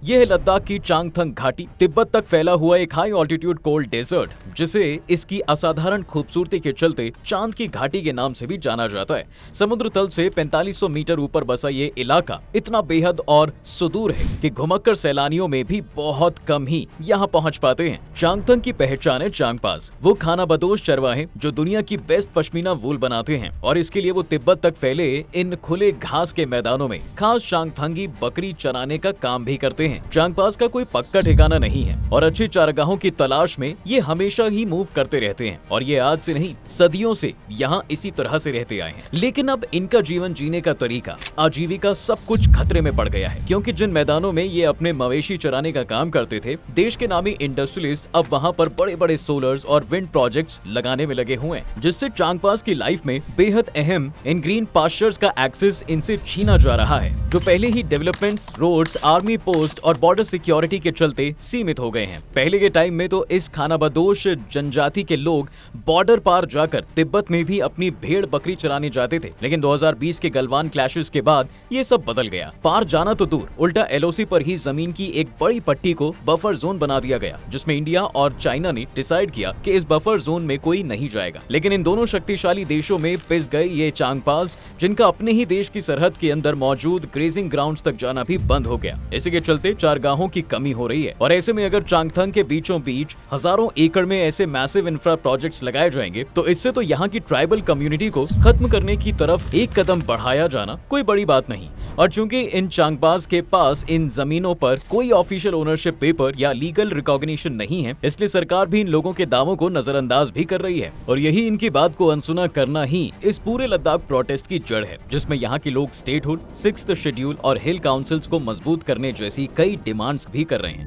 यह है लद्दाख की चांगथंग घाटी, तिब्बत तक फैला हुआ एक हाई ऑल्टीट्यूड कोल्ड डेजर्ट, जिसे इसकी असाधारण खूबसूरती के चलते चांद की घाटी के नाम से भी जाना जाता है। समुद्र तल से 4500 मीटर ऊपर बसा ये इलाका इतना बेहद और सुदूर है कि घुमक्कर सैलानियों में भी बहुत कम ही यहाँ पहुँच पाते हैं। चांगथंग की पहचान है चांगपास, वो खानाबदोश चरवाहे जो दुनिया की बेस्ट पश्मीना वूल बनाते हैं, और इसके लिए वो तिब्बत तक फैले इन खुले घास के मैदानों में खास चांगथंगी बकरी चराने का काम भी करते हैं। चांगपास का कोई पक्का ठिकाना नहीं है और अच्छी चारागाहों की तलाश में ये हमेशा ही मूव करते रहते हैं, और ये आज से नहीं सदियों से यहाँ इसी तरह से रहते आए हैं। लेकिन अब इनका जीवन जीने का तरीका, आजीविका सब कुछ खतरे में पड़ गया है, क्योंकि जिन मैदानों में ये अपने मवेशी चराने का काम करते थे, देश के नामी इंडस्ट्रियलिस्ट अब वहाँ पर बड़े बड़े सोलर्स और विंड प्रोजेक्ट्स लगाने में लगे हुए हैं, जिससे चांगपास की लाइफ में बेहद अहम इन ग्रीन पास्चर्स का एक्सेस इनसे छीना जा रहा है, जो पहले ही डेवलपमेंट्स, रोड्स, आर्मी पोस्ट और बॉर्डर सिक्योरिटी के चलते सीमित हो गए हैं। पहले के टाइम में तो इस खानाबदोश जनजाति के लोग बॉर्डर पार जाकर तिब्बत में भी अपनी भेड़ बकरी चराने जाते थे, लेकिन 2020 के गलवान क्लैशेस के बाद ये सब बदल गया। पार जाना तो दूर, उल्टा एलओसी पर ही जमीन की एक बड़ी पट्टी को बफर जोन बना दिया गया, जिसमें इंडिया और चाइना ने डिसाइड किया कि इस बफर जोन में कोई नहीं जाएगा। लेकिन इन दोनों शक्तिशाली देशों में पिस गए ये चांगपास, जिनका अपने ही देश की सरहद के अंदर मौजूद ग्रेजिंग ग्राउंड्स तक जाना भी बंद हो गया। इसी के चलते चारागाहों की कमी हो रही है, और ऐसे में अगर चांगथंग के बीचों बीच हजारों एकड़ में ऐसे मैसिव इंफ्रा प्रोजेक्ट्स लगाए जाएंगे, तो इससे तो यहाँ की ट्राइबल कम्युनिटी को खत्म करने की तरफ एक कदम बढ़ाया जाना कोई बड़ी बात नहीं। और चूंकि इन चांगपास के पास इन जमीनों पर कोई ऑफिशियल ओनरशिप पेपर या लीगल रिकॉग्निशन नहीं है, इसलिए सरकार भी इन लोगों के दावों को नजरअंदाज भी कर रही है, और यही इनकी बात को अनसुना करना ही इस पूरे लद्दाख प्रोटेस्ट की जड़ है, जिसमें यहाँ के लोग स्टेटहुड, 6th शेड्यूल और हिल काउंसिल्स को मजबूत करने जैसी कई डिमांड्स भी कर रहे हैं।